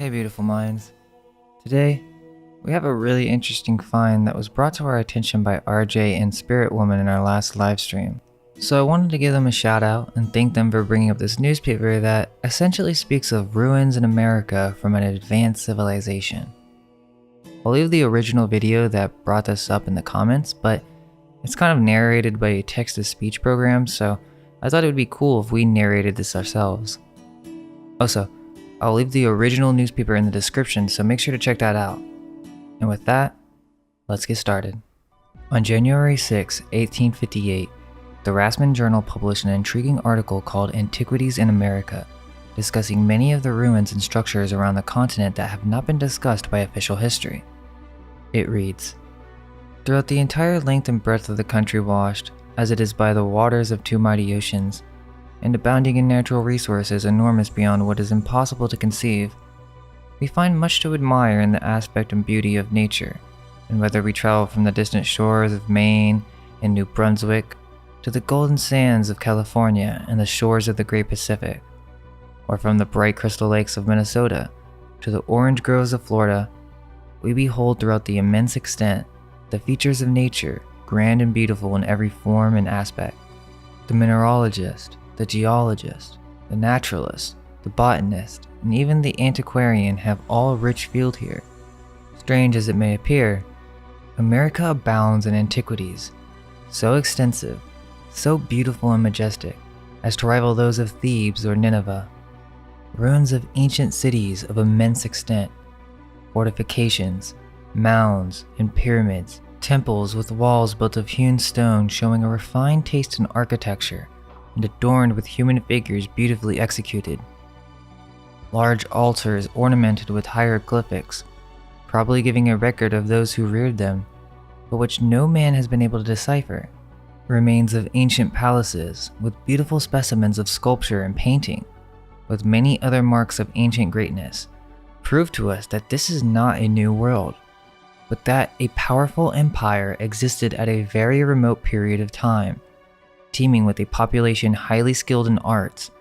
Hey beautiful minds. Today, we have a really interesting find that was brought to our attention by RJ and Spirit Woman in our last live stream. So I wanted to give them a shout out and thank them for bringing up this newspaper that essentially speaks of ruins in America from an advanced civilization. I'll leave the original video that brought this up in the comments, but it's kind of narrated by a text-to-speech program, so I thought it would be cool if we narrated this ourselves. Also, I'll leave the original newspaper in the description, so make sure to check that out. And with that, let's get started. On January 6, 1858, the Rasman Journal published an intriguing article called Antiquities in America, discussing many of the ruins and structures around the continent that have not been discussed by official history. It reads, "Throughout the entire length and breadth of the country washed, as it is by the waters of two mighty oceans, and abounding in natural resources enormous beyond what is impossible to conceive, we find much to admire in the aspect and beauty of nature, and whether we travel from the distant shores of Maine and New Brunswick to the golden sands of California and the shores of the great Pacific, or from the bright crystal lakes of Minnesota to the orange groves of Florida, we behold throughout the immense extent the features of nature, grand and beautiful in every form and aspect. The mineralogist, the geologist, the naturalist, the botanist, and even the antiquarian have all rich field here. Strange as it may appear, America abounds in antiquities, so extensive, so beautiful and majestic, as to rival those of Thebes or Nineveh. Ruins of ancient cities of immense extent, fortifications, mounds, and pyramids, temples with walls built of hewn stone showing a refined taste in architecture, and adorned with human figures beautifully executed. Large altars ornamented with hieroglyphics, probably giving a record of those who reared them, but which no man has been able to decipher. Remains of ancient palaces, with beautiful specimens of sculpture and painting, with many other marks of ancient greatness, prove to us that this is not a new world, but that a powerful empire existed at a very remote period of time, teeming with a population highly skilled in arts,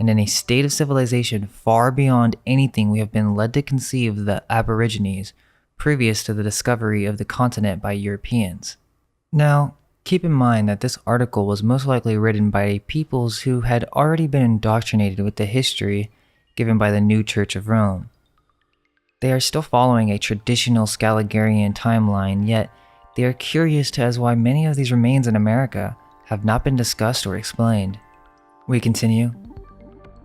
and in a state of civilization far beyond anything we have been led to conceive of the Aborigines previous to the discovery of the continent by Europeans. Now, keep in mind that this article was most likely written by peoples who had already been indoctrinated with the history given by the New Church of Rome. They are still following a traditional Scaligerian timeline, yet they are curious as why many of these remains in America have not been discussed or explained. We continue.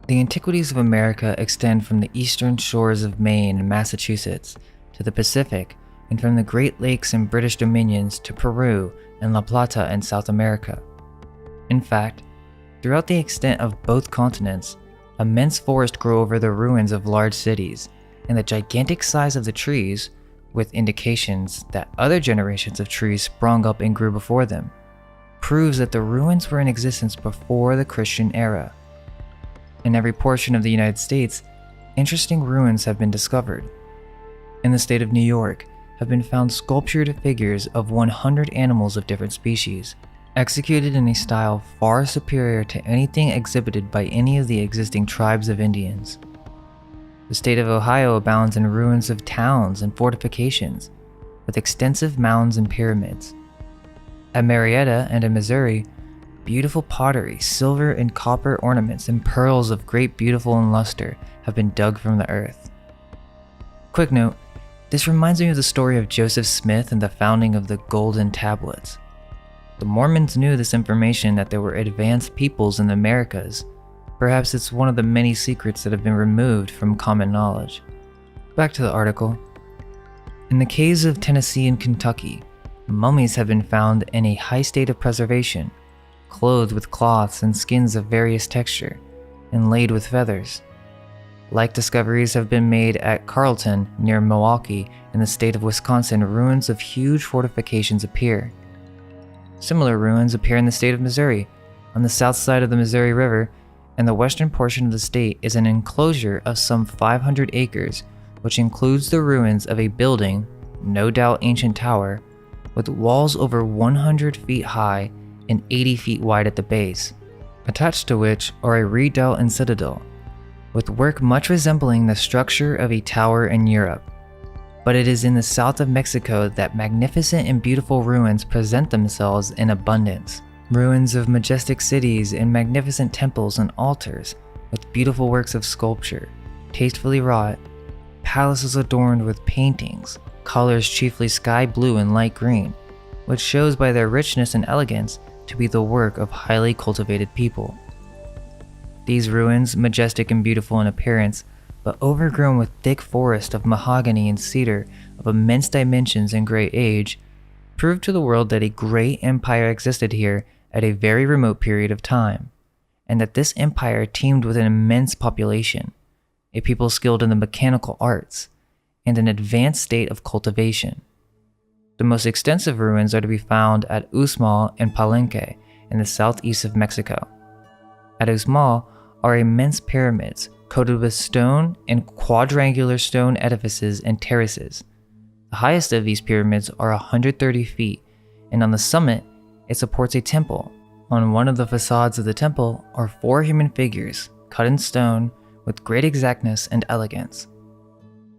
The antiquities of America extend from the eastern shores of Maine and Massachusetts to the Pacific, and from the Great Lakes and British Dominions to Peru and La Plata in South America. In fact, throughout the extent of both continents, immense forests grow over the ruins of large cities, and the gigantic size of the trees, with indications that other generations of trees sprung up and grew before them, proves that the ruins were in existence before the Christian era. In every portion of the United States, interesting ruins have been discovered. In the state of New York, have been found sculptured figures of 100 animals of different species, executed in a style far superior to anything exhibited by any of the existing tribes of Indians. The state of Ohio abounds in ruins of towns and fortifications, with extensive mounds and pyramids. At Marietta and in Missouri, beautiful pottery, silver and copper ornaments, and pearls of great beautiful and luster have been dug from the earth. Quick note, this reminds me of the story of Joseph Smith and the founding of the Golden Tablets. The Mormons knew this information that there were advanced peoples in the Americas. Perhaps it's one of the many secrets that have been removed from common knowledge. Back to the article. In the caves of Tennessee and Kentucky, mummies have been found in a high state of preservation, clothed with cloths and skins of various texture, and laid with feathers. Like discoveries have been made at Carlton, near Milwaukee, in the state of Wisconsin. Ruins of huge fortifications appear. Similar ruins appear in the state of Missouri. On the south side of the Missouri River, and the western portion of the state is an enclosure of some 500 acres, which includes the ruins of a building, no doubt ancient tower, with walls over 100 feet high and 80 feet wide at the base, attached to which are a redoubt and citadel. with work much resembling the structure of a tower in Europe. But it is in the south of Mexico that magnificent and beautiful ruins present themselves in abundance. Ruins of majestic cities and magnificent temples and altars with beautiful works of sculpture, tastefully wrought, palaces adorned with paintings, colors chiefly sky blue and light green, which shows by their richness and elegance to be the work of highly cultivated people. These ruins, majestic and beautiful in appearance, but overgrown with thick forest of mahogany and cedar of immense dimensions and great age, prove to the world that a great empire existed here at a very remote period of time, and that this empire teemed with an immense population, a people skilled in the mechanical arts, and an advanced state of cultivation. The most extensive ruins are to be found at Uxmal and Palenque in the southeast of Mexico. At Uxmal are immense pyramids coated with stone and quadrangular stone edifices and terraces. The highest of these pyramids are 130 feet, and on the summit it supports a temple. On one of the facades of the temple are 4 human figures cut in stone with great exactness and elegance.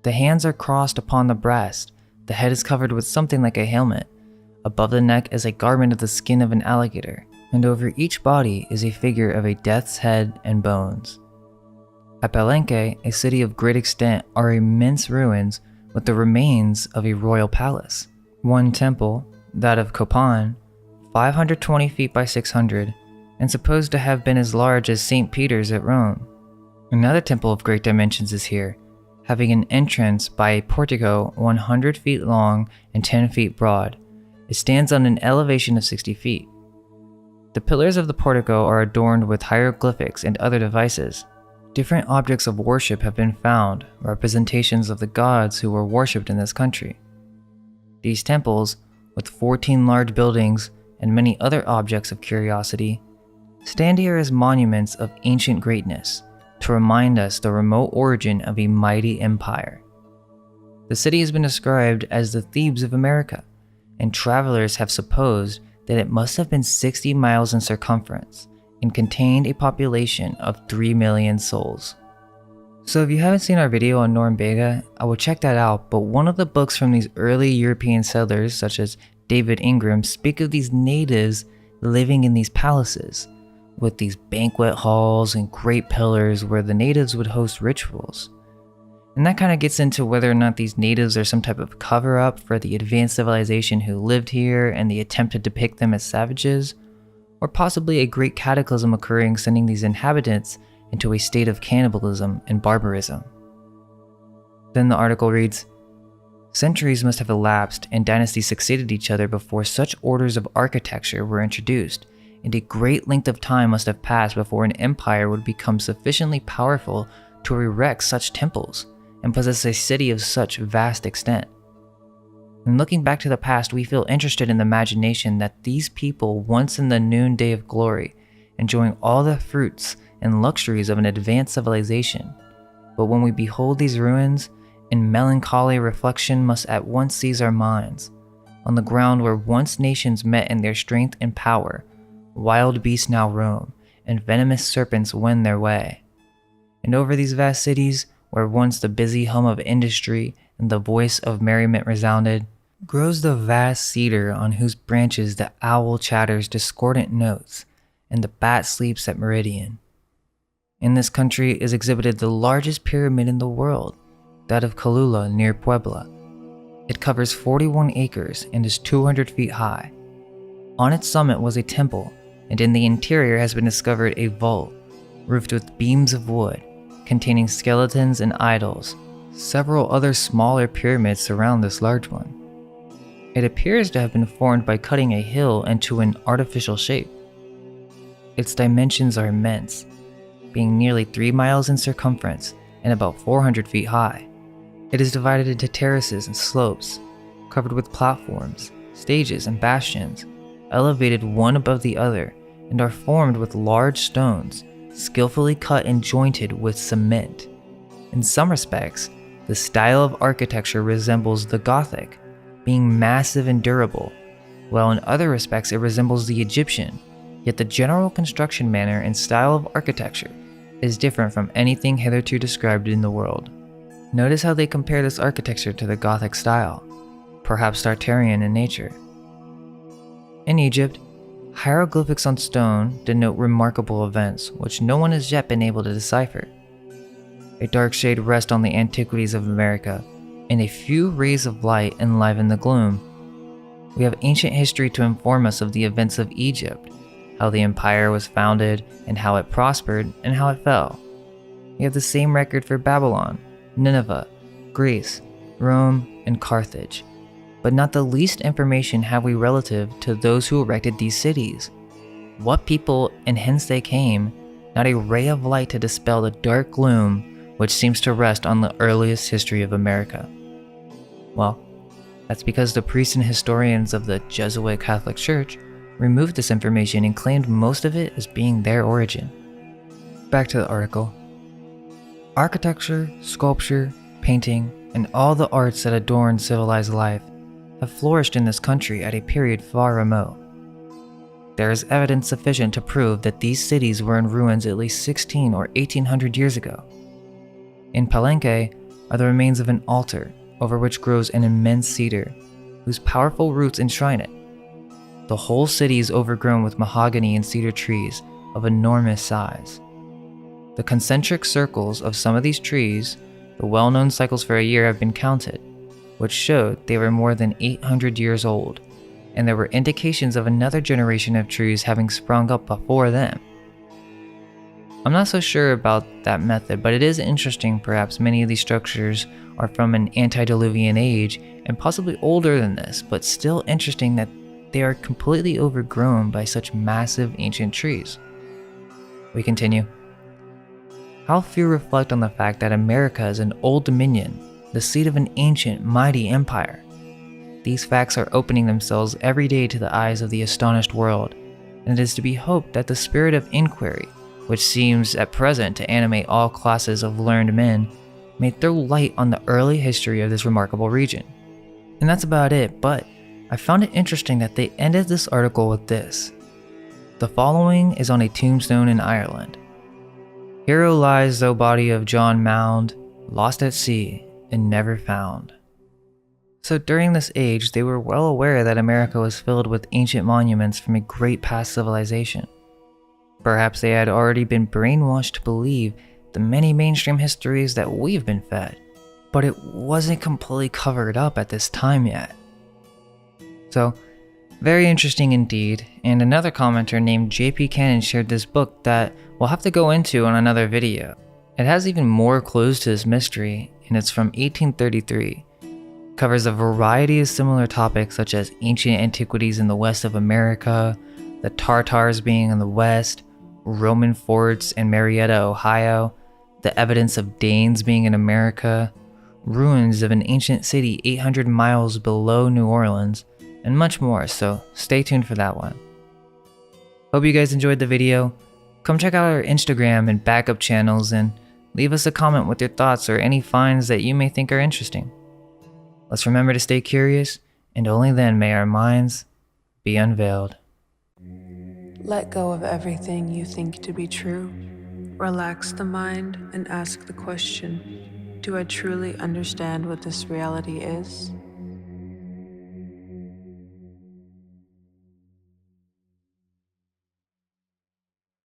The hands are crossed upon the breast, the head is covered with something like a helmet, above the neck is a garment of the skin of an alligator, and over each body is a figure of a death's head and bones. At Palenque, a city of great extent, are immense ruins with the remains of a royal palace. One temple, that of Copan, 520 feet by 600, and supposed to have been as large as St. Peter's at Rome. Another temple of great dimensions is here, having an entrance by a portico 100 feet long and 10 feet broad. It stands on an elevation of 60 feet. The pillars of the portico are adorned with hieroglyphics and other devices. Different objects of worship have been found, representations of the gods who were worshipped in this country. These temples, with 14 large buildings and many other objects of curiosity, stand here as monuments of ancient greatness to remind us the remote origin of a mighty empire. The city has been described as the Thebes of America, and travelers have supposed that it must have been 60 miles in circumference and contained a population of 3 million souls. So if you haven't seen our video on Norumbega, I would check that out, but one of the books from these early European settlers, such as David Ingram, speak of these natives living in these palaces, with these banquet halls and great pillars where the natives would host rituals. And that kind of gets into whether or not these natives are some type of cover-up for the advanced civilization who lived here and the attempt to depict them as savages, or possibly a great cataclysm occurring sending these inhabitants into a state of cannibalism and barbarism. Then the article reads, centuries must have elapsed and dynasties succeeded each other before such orders of architecture were introduced, and a great length of time must have passed before an empire would become sufficiently powerful to erect such temples and possess a city of such vast extent. And looking back to the past, we feel interested in the imagination that these people, once in the noonday of glory, enjoying all the fruits and luxuries of an advanced civilization. But when we behold these ruins, in melancholy reflection must at once seize our minds. On the ground where once nations met in their strength and power, wild beasts now roam, and venomous serpents wend their way. And over these vast cities, where once the busy hum of industry and the voice of merriment resounded, grows the vast cedar on whose branches the owl chatters discordant notes, and the bat sleeps at meridian. In this country is exhibited the largest pyramid in the world, that of Cholula near Puebla. It covers 41 acres and is 200 feet high. On its summit was a temple, and in the interior has been discovered a vault, roofed with beams of wood, containing skeletons and idols. Several other smaller pyramids surround this large one. It appears to have been formed by cutting a hill into an artificial shape. Its dimensions are immense, being nearly 3 miles in circumference and about 400 feet high. It is divided into terraces and slopes, covered with platforms, stages, and bastions, elevated one above the other, and are formed with large stones, skillfully cut and jointed with cement. In some respects, the style of architecture resembles the Gothic, being massive and durable, while in other respects it resembles the Egyptian, yet the general construction manner and style of architecture is different from anything hitherto described in the world. Notice how they compare this architecture to the Gothic style, perhaps Tartarian in nature. In Egypt, hieroglyphics on stone denote remarkable events which no one has yet been able to decipher. A dark shade rests on the antiquities of America, and a few rays of light enliven the gloom. We have ancient history to inform us of the events of Egypt, how the empire was founded, and how it prospered and how it fell. We have the same record for Babylon, Nineveh, Greece, Rome, and Carthage, but not the least information have we relative to those who erected these cities. What people and hence they came, not a ray of light to dispel the dark gloom which seems to rest on the earliest history of America. Well, that's because the priests and historians of the Jesuit Catholic Church removed this information and claimed most of it as being their origin. Back to the article. Architecture, sculpture, painting, and all the arts that adorn civilized life have flourished in this country at a period far remote. There is evidence sufficient to prove that these cities were in ruins at least 16 or 1800 years ago. In Palenque are the remains of an altar over which grows an immense cedar, whose powerful roots enshrine it. The whole city is overgrown with mahogany and cedar trees of enormous size. The concentric circles of some of these trees, the well-known cycles for a year, have been counted, which showed they were more than 800 years old, and there were indications of another generation of trees having sprung up before them. I'm not so sure about that method, but it is interesting. Perhaps many of these structures are from an antediluvian age and possibly older than this, but still interesting that they are completely overgrown by such massive ancient trees. We continue. How few reflect on the fact that America is an old dominion, the seat of an ancient, mighty empire. These facts are opening themselves every day to the eyes of the astonished world, and it is to be hoped that the spirit of inquiry, which seems at present to animate all classes of learned men, may throw light on the early history of this remarkable region. And that's about it, but I found it interesting that they ended this article with this. The following is on a tombstone in Ireland. Here lies the body of John Mound, lost at sea and never found. So during this age, they were well aware that America was filled with ancient monuments from a great past civilization. Perhaps they had already been brainwashed to believe the many mainstream histories that we've been fed, but it wasn't completely covered up at this time yet. So, very interesting indeed, and another commenter named JP Cannon shared this book that we'll have to go into on another video. It has even more clues to this mystery, and it's from 1833. It covers a variety of similar topics such as ancient antiquities in the west of America, the Tartars being in the west, Roman forts in Marietta, Ohio, the evidence of Danes being in America, ruins of an ancient city 800 miles below New Orleans, and much more, so stay tuned for that one. Hope you guys enjoyed the video. Come check out our Instagram and backup channels and leave us a comment with your thoughts or any finds that you may think are interesting. Let's remember to stay curious, and only then may our minds be unveiled. Let go of everything you think to be true. Relax the mind and ask the question, do I truly understand what this reality is?